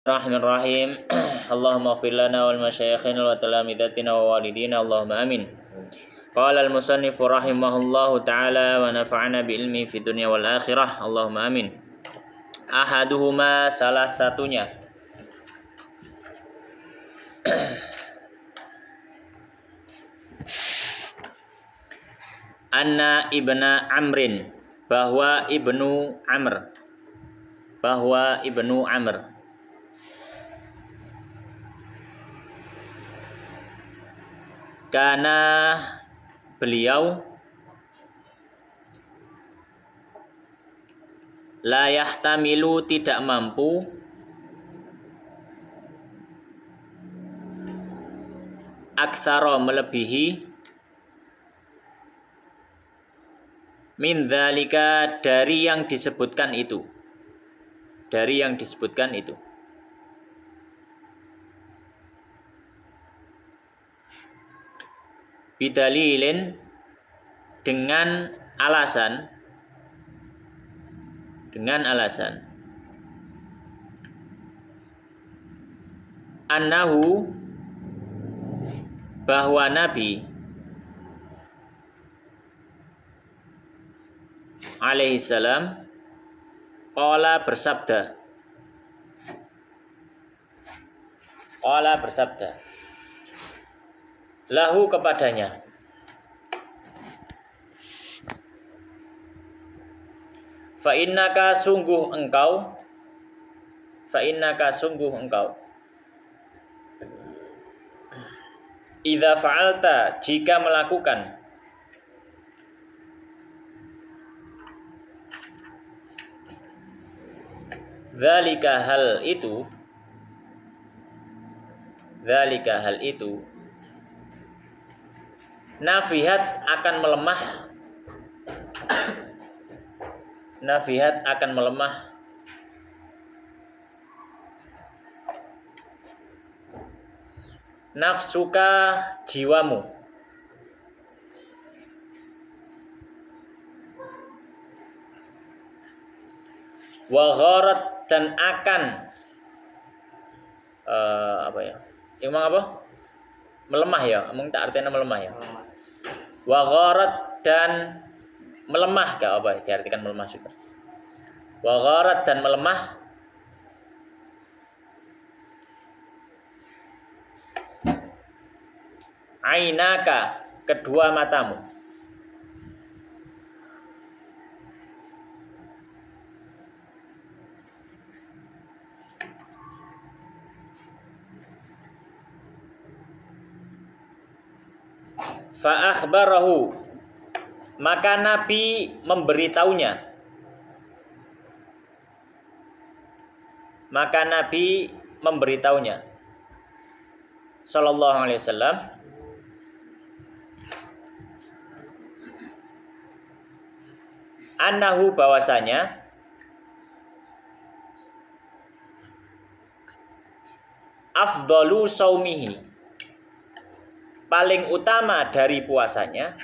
Bismillahirrahmanirrahim. Allahumma ighfir lana wal masyayikhina wa talamidatina wa walidina Allahumma amin. Qala al-musannif rahimahullahu ta'ala wa nafa'ana bi ilmi fi dunya wal akhirah Allahumma amin. Ahaduhuma, salah satunya, anna ibna Amrin, bahwa ibnu Amr, karena beliau la yahtamilu, tidak mampu, aksara, melebihi, min dzalika, dari yang disebutkan itu, bidalilin, dengan alasan annahu, bahwa Nabi alaihi salam qala, bersabda, lahu, kepadanya, fa innaka, sungguh engkau, idza fa'alta, jika melakukan, dzalika, hal itu, nafihat, akan melemah, nafsuka, jiwamu, wa gharat, dan akan melemah ya, tak artinya melemah ya. Wa gharat, dan melemah, diartikan melemah juga. Wa gharat, dan melemah, ainaka, kedua matamu, fa akhbarahu, maka Nabi memberitahunya, sallallahu alaihi wasallam, annahu, bahwasanya, afdalu saumihi, paling utama dari puasanya,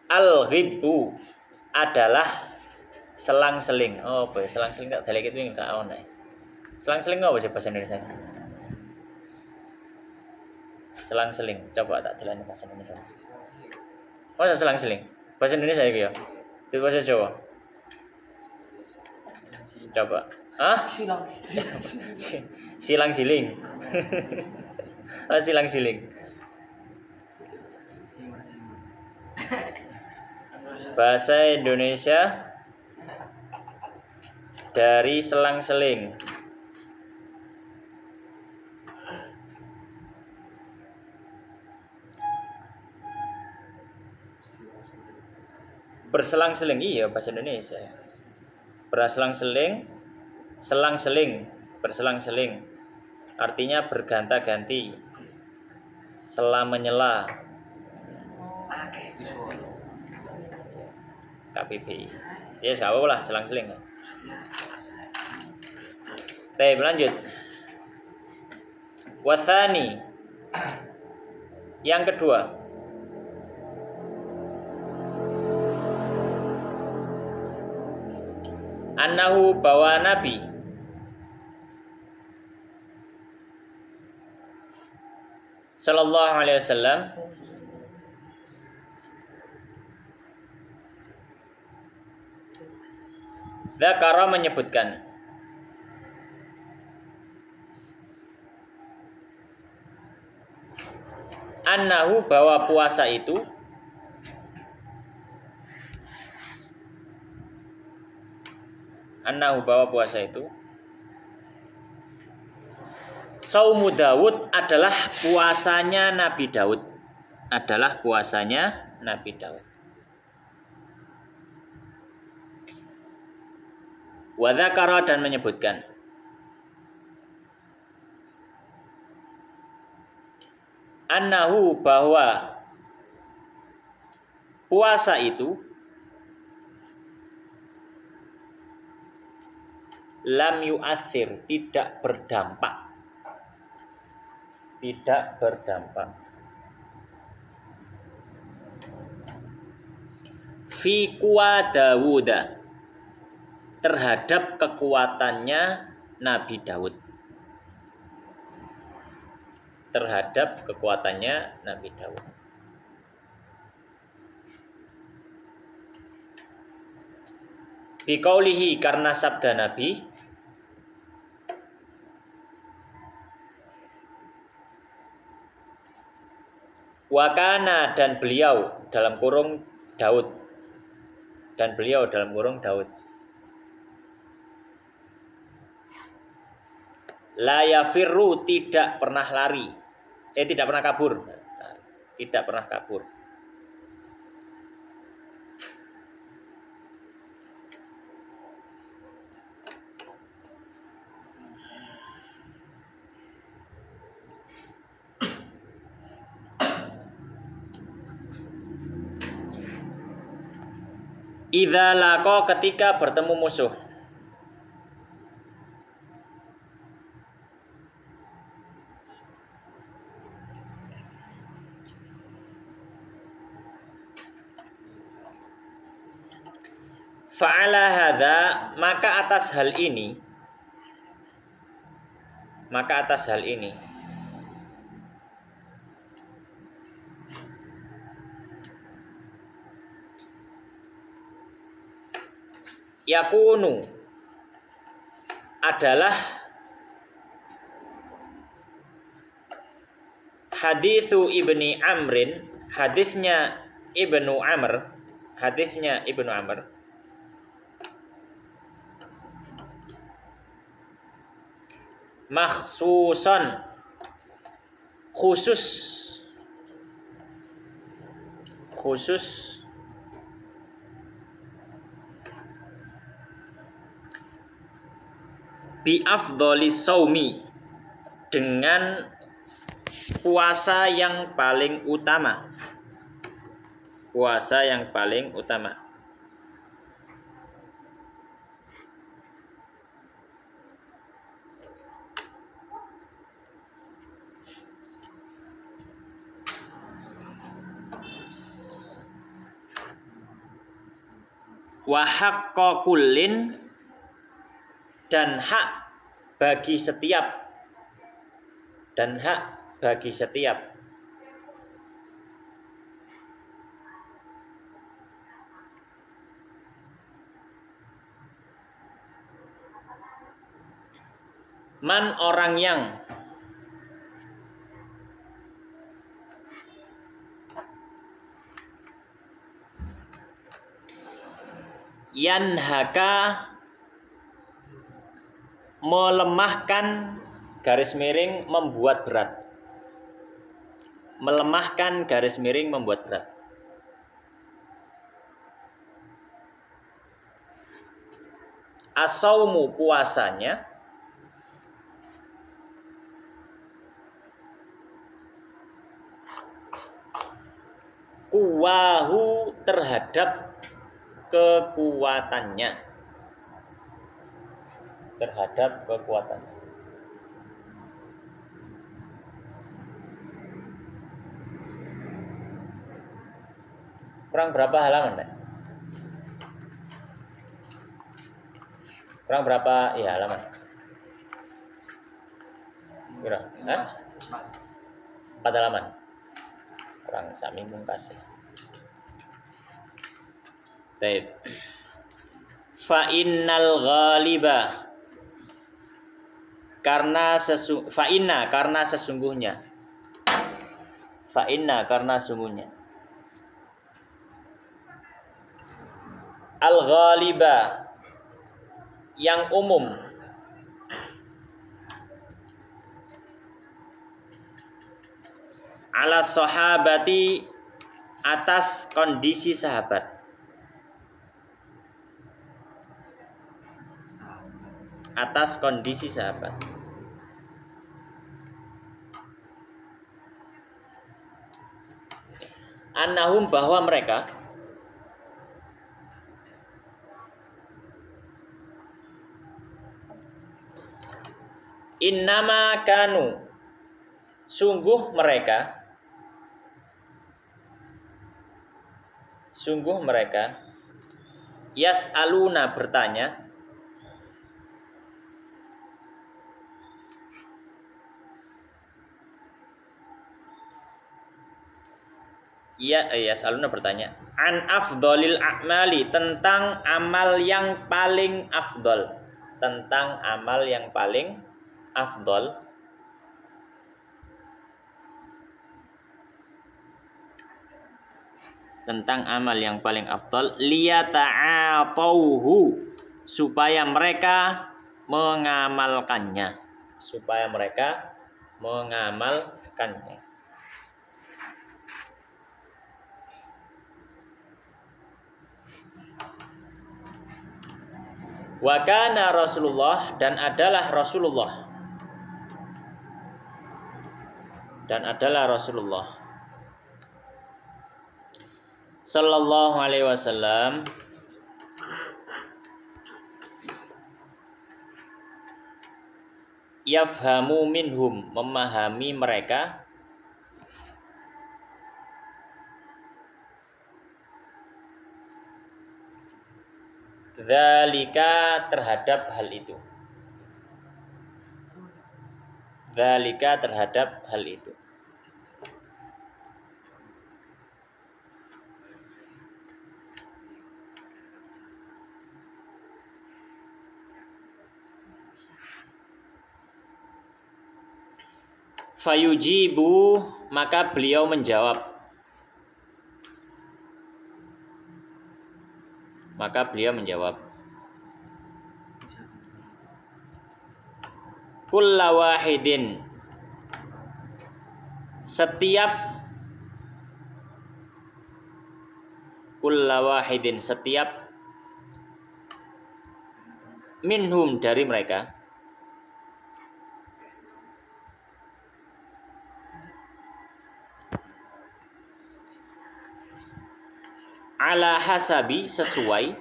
al-ghibbu, adalah selang-seling. Selang-seling tak dalek itu enggak ono. Selang-seling apa sih bahasa Indonesia? Selang-seling, coba tak dalek bahasa Indonesia. Selang-seling. Bahasa Indonesia iki ya. Itu bahasa Jawa. Coba. Silang-siling. Silang-siling. Bahasa Indonesia dari selang-seling. Berselang-seling, iya bahasa Indonesia. Berselang-seling, selang-seling, berselang-seling. Artinya berganti-ganti, sela menyela. KBBI. Ya, enggak apa-apa lah, selang-seling. Baik, lanjut. Wathani, yang kedua, Annahu bahwa Nabi sallallahu alaihi wasallam dzakara menyebutkan annahu bahwa puasa itu Saumu Daud adalah puasanya Nabi Daud. Wa dzakara dan menyebutkan annahu bahwa puasa itu lam yu'athir tidak berdampak fi quwa Dawuda terhadap kekuatannya Nabi Daud. Biqaulihi karena sabda Nabi Wakana dan beliau dalam kurung Daud. La yafirru tidak pernah kabur. Idza laqa ketika bertemu musuh. Fa'ala hadza maka atas hal ini yakunu adalah hadithu ibni Amrin, hadisnya Ibnu Amr, makhsusan khusus bi afdhalis saumi dengan puasa yang paling utama. Wa haqqa kullin dan hak bagi setiap man orang yang yanhaka melemahkan garis miring membuat berat. As-saumu puasanya kuwahu terhadap kekuatannya. Kurang berapa halaman, Pak? Kurang berapa ya halaman? Kira? Hah? 4 halaman. Kurang sami mungkas. Baik. Fa innal ghaliba karena sesungguhnya al ghaliba yang umum ala sahabati atas kondisi sahabat. Atas kondisi sahabat. Annahum bahwa mereka innama kanu sungguh mereka yas'aluna bertanya yas'aluna bertanya an afdolil a'mali tentang amal yang paling afdol liyata'atauhu supaya mereka mengamalkannya. Wa kana Rasulullah dan adalah Rasulullah sallallahu alaihi wasallam yafhamu minhum memahami mereka dzalika terhadap hal itu. Fayujibu maka beliau menjawab. Kulla wahidin setiap minhum dari mereka ala hasabi sesuai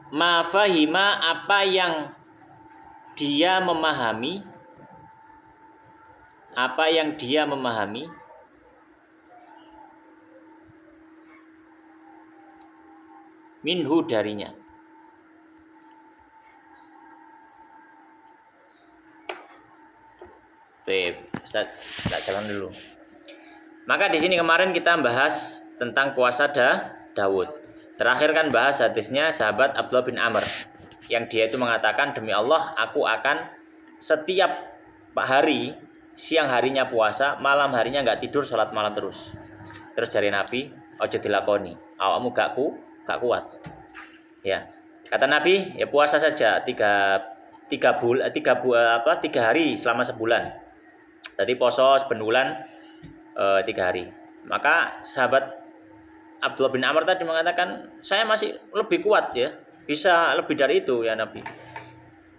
ma fahima apa yang dia memahami minhu darinya. Saya jalan dulu. Maka di sini kemarin kita bahas tentang puasa Daud. Terakhir kan bahas hadisnya sahabat Abdullah bin Amr yang dia itu mengatakan, demi Allah aku akan setiap hari siang harinya puasa, malam harinya nggak tidur, sholat malam terus. Terus jari Nabi, ojo dilakoni, awakmu gak kuat. Ya, kata Nabi, ya puasa saja 3 hari selama sebulan. Tadi poso sebulan 3 hari. Maka sahabat Abdullah bin Amr tadi mengatakan, saya masih lebih kuat ya, bisa lebih dari itu ya Nabi.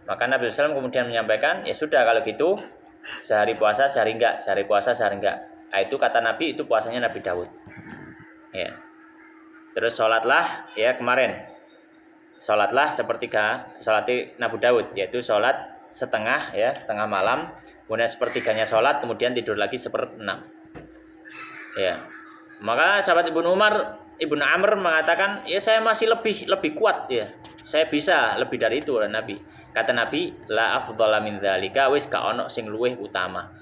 Maka Nabi SAW kemudian menyampaikan, ya sudah kalau gitu sehari puasa sehari enggak. Nah, itu kata Nabi, itu puasanya Nabi Daud. Ya. Terus sholatlah ya kemarin. Salatlah sepertiga salat Nabi Daud, yaitu salat setengah ya, setengah malam, kemudian sepertiganya salat, kemudian tidur lagi seperenam. Ya. Maka sahabat Ibnu Amr mengatakan, ya saya masih lebih kuat ya. Saya bisa lebih dari itu oleh Nabi. Kata Nabi, la afdhala min dzalika, wis gak ono sing luwih utama.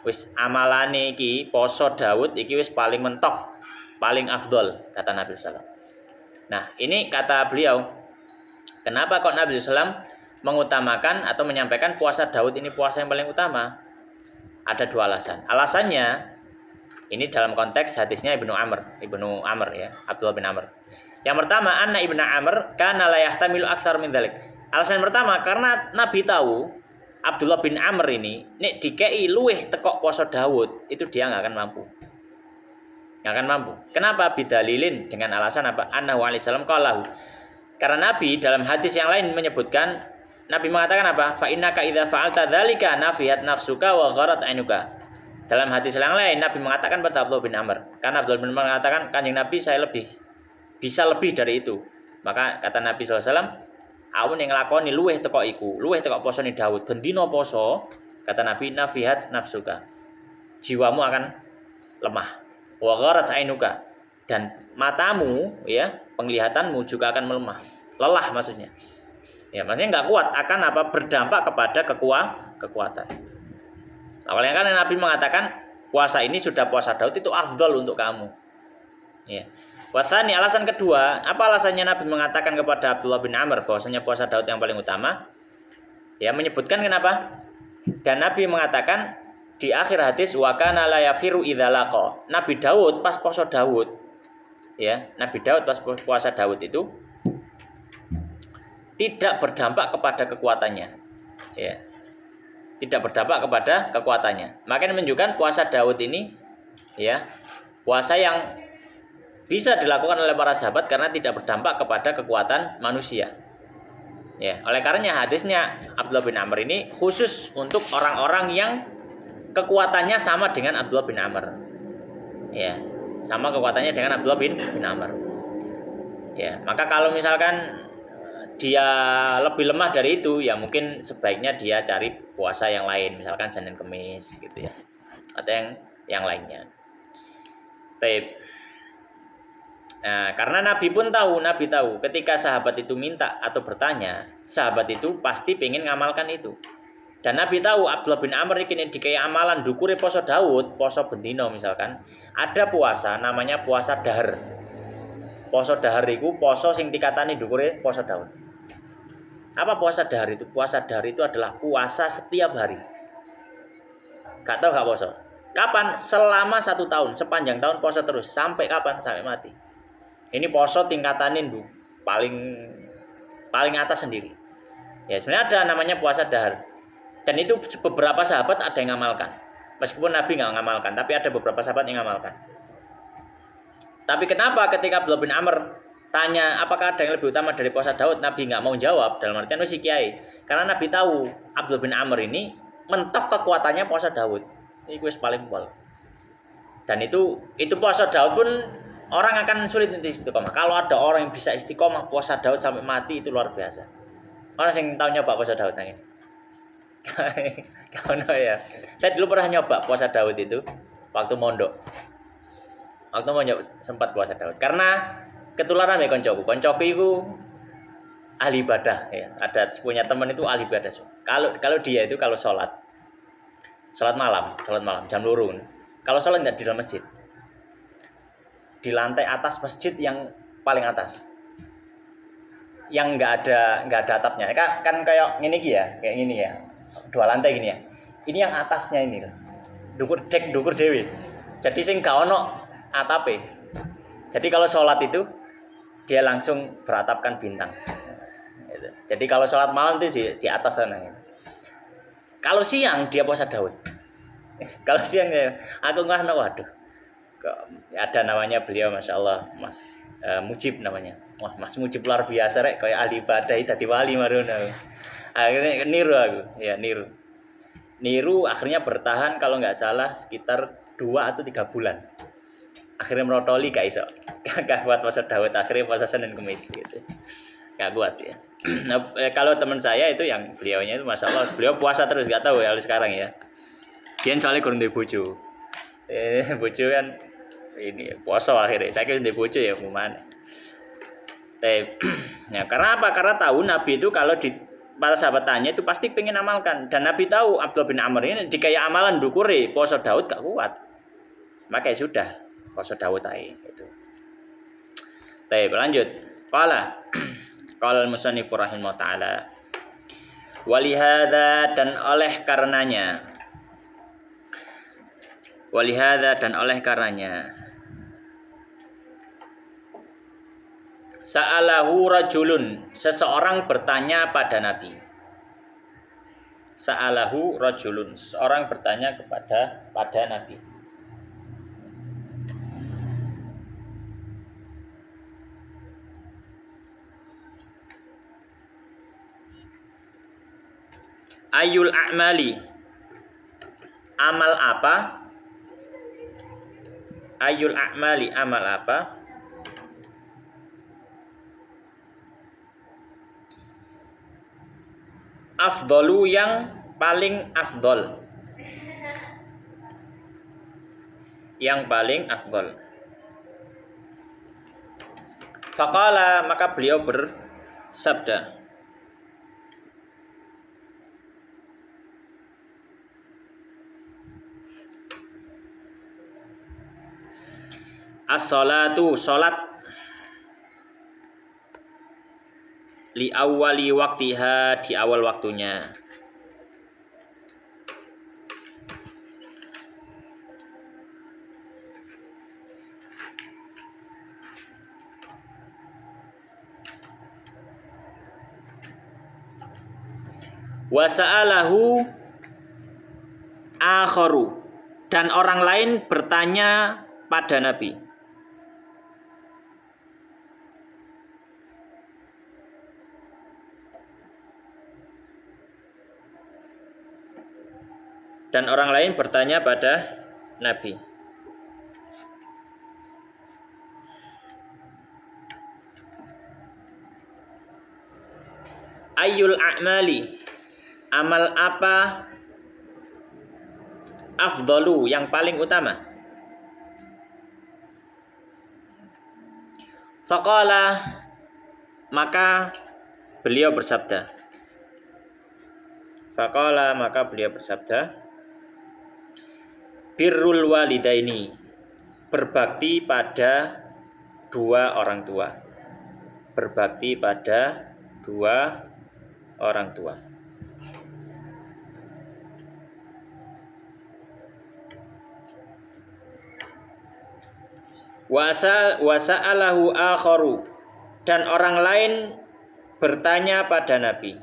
Wis amalane iki poso Daud iki wis paling mentok, paling afdol kata Nabi sallallahu alaihi wasallam. Nah, ini kata beliau, kenapa kok Nabi sallallahu alaihi wasallam mengutamakan atau menyampaikan puasa Daud ini puasa yang paling utama? Ada dua alasan. Alasannya ini dalam konteks hadisnya Ibnu Amr ya, Abdullah bin Amr. Yang pertama, anna Ibnu Amr kana la yahtamilu aktsar min dzalik. Alasan pertama, karena Nabi tahu Abdullah bin Amr ini nek dikei luweh tekok poso Daud, itu dia enggak akan mampu. Enggak akan mampu. Kenapa? Bidalilin, dengan alasan apa? Annahu alaihi salam qalahu. Karena Nabi dalam hadis yang lain menyebutkan, Nabi mengatakan apa? Fa innaka idza fa'alta dzalika nafihat nafsuka wa gharat ainuka. Dalam hadis yang lain Nabi mengatakan pada Abdullah bin Amr, karena Abdullah bin Amr mengatakan, Kanjeng Nabi saya bisa lebih dari itu. Maka kata Nabi SAW, awun yang nglakoni luweh teko iku, luweh teko posone Daud, bendino poso, kata Nabi, nafihat nafsuka, jiwamu akan lemah, wa gharat ainuka, dan matamu ya, penglihatanmu juga akan melemah, lelah maksudnya. Ya, maksudnya enggak kuat, akan apa? Berdampak kepada kekuatan. Awalnya kan Nabi mengatakan puasa ini sudah puasa Daud itu afdol untuk kamu. Ya. Wasani, alasan kedua, apa alasannya Nabi mengatakan kepada Abdullah bin Amr bahwasanya puasa Daud yang paling utama? Ya, menyebutkan kenapa? Dan Nabi mengatakan di akhir hadis wa kana la yafiru idza laqa. Nabi Daud pas puasa Daud, ya, Nabi Daud pas puasa Daud itu tidak berdampak kepada kekuatannya. Ya. Tidak berdampak kepada kekuatannya. Makanya menunjukkan puasa Daud ini ya, puasa yang bisa dilakukan oleh para sahabat karena tidak berdampak kepada kekuatan manusia. Ya, oleh karenanya hadisnya Abdullah bin Amr ini khusus untuk orang-orang yang kekuatannya sama dengan Abdullah bin Amr. Ya, sama kekuatannya dengan Abdullah bin Amr. Ya, maka kalau misalkan dia lebih lemah dari itu, ya mungkin sebaiknya dia cari puasa yang lain, misalkan Senin Kemis gitu ya, atau yang lainnya. Baik. Nah, karena Nabi tahu ketika sahabat itu minta atau bertanya, sahabat itu pasti pengen ngamalkan itu. Dan Nabi tahu Abdullah bin Amr ini dikaya amalan dukure poso Daud, poso bendino misalkan, ada puasa namanya puasa dahar. Poso dahar itu poso sing dikatani dukure poso Daud. Apa puasa dahar itu? Puasa dahar itu adalah puasa setiap hari. Gak tahu gak puasa? Kapan? Selama 1 tahun, sepanjang tahun puasa terus. Sampai kapan? Sampai mati. Ini puasa tingkatanin paling atas sendiri. Ya sebenarnya ada namanya puasa dahar. Dan itu beberapa sahabat ada yang ngamalkan. Meskipun Nabi nggak ngamalkan, tapi ada beberapa sahabat yang ngamalkan. Tapi kenapa ketika Abdullah bin Amr tanya apakah ada yang lebih utama dari puasa Daud, Nabi nggak mau jawab, dalam artian si kiai, karena Nabi tahu Abdullah bin Amr ini mentok kekuatannya puasa Daud, ini gue paling pol. Dan itu puasa Daud pun orang akan sulit untuk istiqomah. Kalau ada orang yang bisa istiqomah puasa Daud sampai mati, itu luar biasa. Orang yang tahu nyoba puasa Daud yang ini. Karena ya, saya dulu pernah nyoba puasa Daud itu waktu mondok. Waktu mondok sempat puasa Daud karena ketularan ya koncoku itu ahli ibadah ya. Ada punya teman itu ahli ibadah. Kalau dia itu kalau sholat malam jam 2. Kalau sholat nggak di dalam masjid, di lantai atas masjid yang paling atas, yang nggak ada atapnya. Kan kayak gini ya, kayak gini ya, 2 lantai gini ya. Ini yang atasnya ini, dukur dewi. Jadi sing gak ono atape. Jadi kalau sholat itu dia langsung beratapkan bintang. Jadi kalau sholat malam itu di atas sana. Kalau siang dia puasa Daud. Kalau siang aku nggak waduh. Ada namanya beliau, masya Allah, Mas Mujib namanya. Wah, Mas Mujib luar biasa rek, kayak ahli ibadah tadi wali maruna. Akhirnya niru aku, ya niru akhirnya bertahan kalau nggak salah sekitar 2 atau 3 bulan. Akhirnya merotoli gak iso. Gak kuat puasa Daud, akhirnya puasa Senin Kemis gitu. Nggak kuat ya. Nah, kalau teman saya itu yang beliaunya itu Masya Allah, beliau puasa terus, nggak tahu ya kalau sekarang ya. Dia soalnya kurang di bojo. Bojo kan ini puasa akhirnya. Saya kira di bojo ya mau mana. Ya, karena apa? Karena tahu Nabi itu kalau di para sahabat tanya itu pasti pengen amalkan, dan Nabi tahu Abdullah bin Amr ini jika ya amalan dukure poso Daud gak kuat, maka ya sudah poso Daud aja itu. Lanjut. Qala al-musannif rahimahullah taala. Walihada dan oleh karenanya. Sa'alahu rajulun, seseorang bertanya pada Nabi. Sa'alahu rajulun, seseorang bertanya pada Nabi. Ayul a'mali, amal apa? Ayul a'mali, amal apa? Afdalu, yang paling afdol. Yang paling afdol. Faqala, maka beliau bersabda, as-salatu, salat, li awwali waktiha, di awal waktunya. Wa sa'alahu akharu, dan orang lain bertanya pada Nabi. Dan orang lain bertanya pada Nabi. Ayyul a'mali, amal apa afdalu, yang paling utama. Faqala, maka beliau bersabda. Birrul walidaini, berbakti pada dua orang tua. Berbakti pada dua orang tua. Wasa'alahu akharu, dan orang lain bertanya pada Nabi.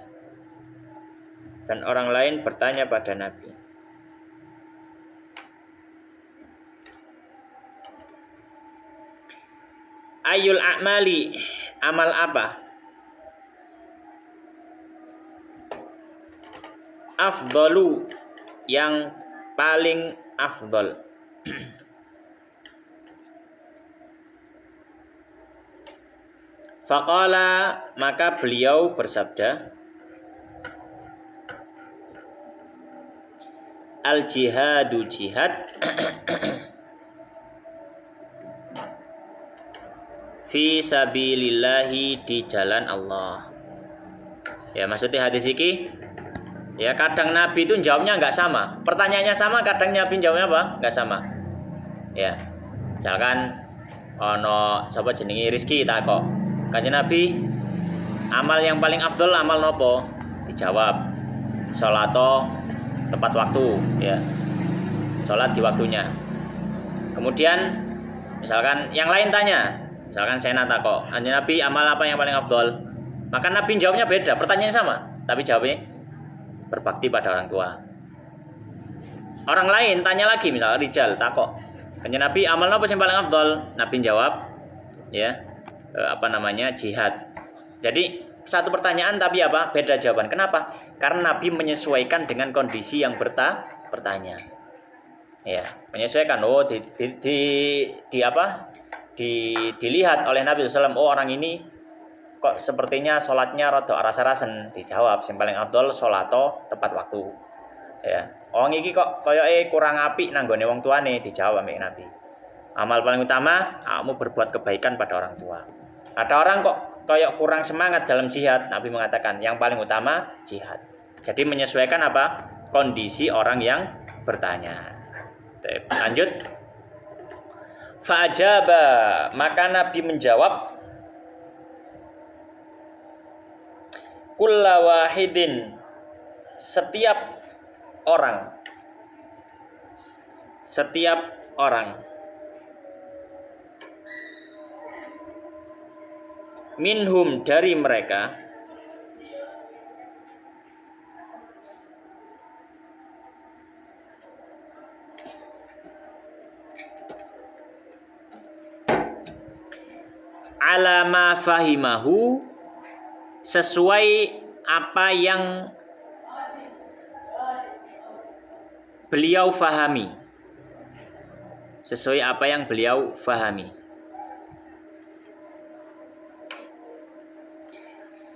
Ayul a'mali, amal apa? Afdalu, yang paling afdal. Faqala, maka beliau bersabda, al jihadu, jihad, fi sabilillahi, di jalan Allah. Ya, maksudnya hadis ini, ya kadang Nabi itu jawabnya nggak sama. Pertanyaannya sama, kadang Nabi jawabnya apa? Nggak sama. Ya, misalkan ono sapa jenenge Rizki tak kok. Kanjeng Nabi, amal yang paling afdol amal nopo? Dijawab, sholato tepat waktu, ya. Sholat di waktunya. Kemudian misalkan yang lain tanya, misalkan saya nata kok, Kanjeng Nabi, amal apa yang paling afdol? Maka Nabi jawabnya beda, pertanyaannya sama, tapi jawabnya berbakti pada orang tua. Orang lain tanya lagi, misalkan Rijal takok, Kanjeng Nabi, amal apa yang paling afdol? Nabi jawab, ya, jihad. Jadi satu pertanyaan tapi apa? Beda jawaban. Kenapa? Karena Nabi menyesuaikan dengan kondisi yang bertanya. Ya, menyesuaikan. Oh, dilihat oleh Nabi SAW. Oh, orang ini kok sepertinya sholatnya rada rasa-rasen. Dijawab sing paling afdol sholato tepat waktu. Ya. Wong iki kok koyoke kurang apik nanggone wong tuane, dijawab ambek Nabi. Amal paling utama kamu berbuat kebaikan pada orang tua. Ada orang kok koyok kurang semangat dalam jihad, Nabi mengatakan yang paling utama jihad. Jadi menyesuaikan apa? Kondisi orang yang bertanya. Lanjut. Fa'ajaba, maka Nabi menjawab, kulla wahidin, setiap orang minhum, dari mereka, ala ma fahimahu, sesuai apa yang beliau fahami. Sesuai apa yang beliau fahami.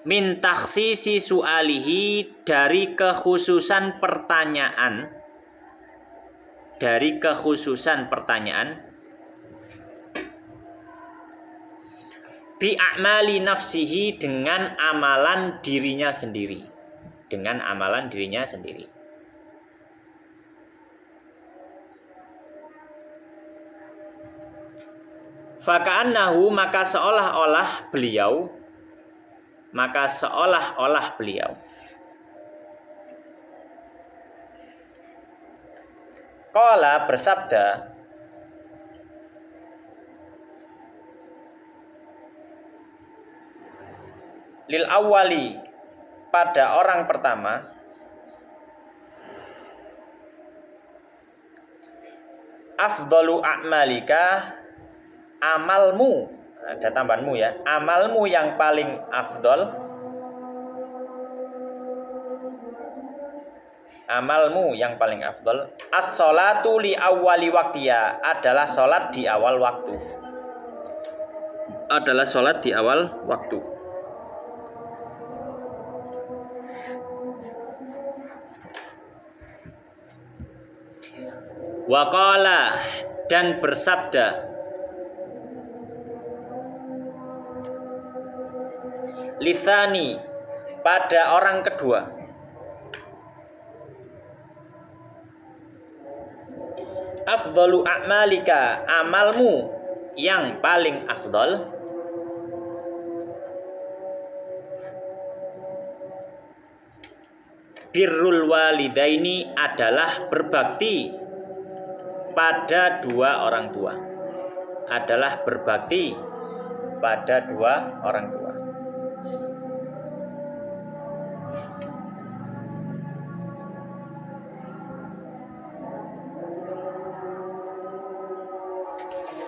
Min takhsisi su'alihi, dari kekhususan pertanyaan. Dari kekhususan pertanyaan. Bi a'mali nafsihi, dengan amalan dirinya sendiri. Dengan amalan dirinya sendiri. Faka'annahu, maka seolah-olah beliau qala, bersabda, lil awwali, pada orang pertama, afdalu a'malika, amalmu, ada tambahanmu ya, amalmu yang paling afdol, amalmu yang paling afdol, as-sholatu li awwali waktiya, adalah sholat di awal waktu, adalah sholat di awal waktu. Waqala, dan bersabda, lithani, pada orang kedua, afdalu a'malika, amalmu yang paling afdal, birrul walidaini, adalah berbakti pada dua orang tua, adalah berbakti pada dua orang tua.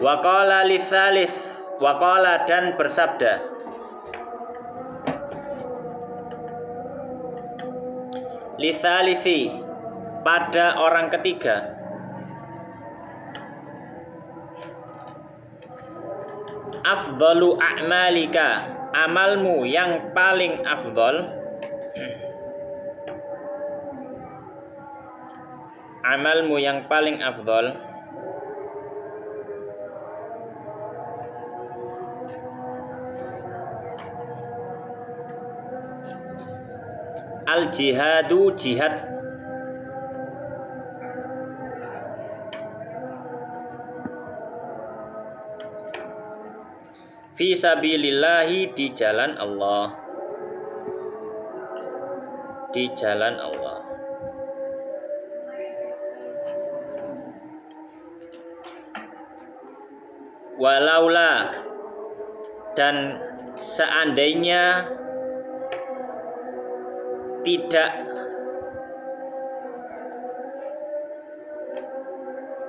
Waqala litsalits, waqala, dan bersabda, litsalisi, pada orang ketiga, afdalu a'malika, amalmu yang paling afdal, amalmu yang paling afdal, al jihadu, jihad, fi sabilillahi, di jalan Allah, di jalan Allah. Walaula, dan seandainya tidak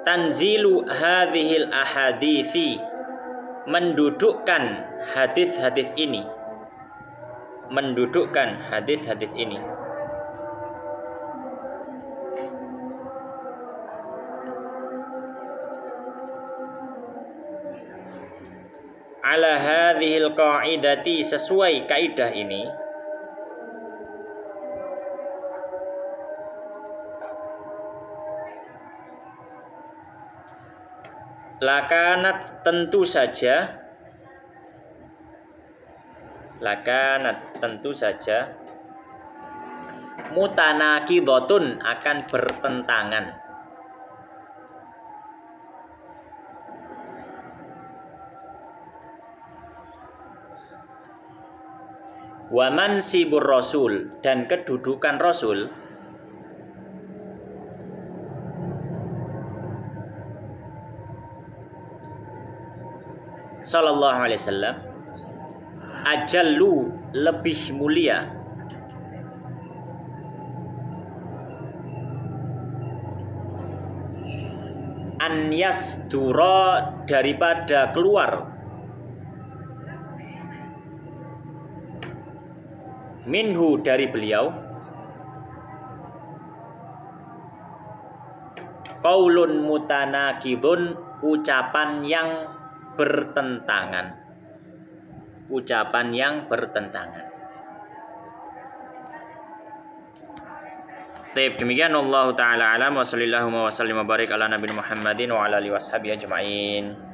tanzilu hadhil ahadithi, mendudukkan hadis-hadis ini, mendudukkan hadis-hadis ini, ala hadhil qa'idati, sesuai kaidah ini, lakanat tentu saja mutanaqidhatun akan bertentangan. Wa mansibur rasul, dan kedudukan rasul, sallallahu alaihi wasallam, ajallu, lebih mulia, an yasdura, daripada keluar, minhu, dari beliau, qaulun mutanaqidun, ucapan yang bertentangan. Baik, demikian Allah taala alam wa sallallahu wa sallim wa barik ala nabi Muhammadin wa ala alihi washabihi ajmain.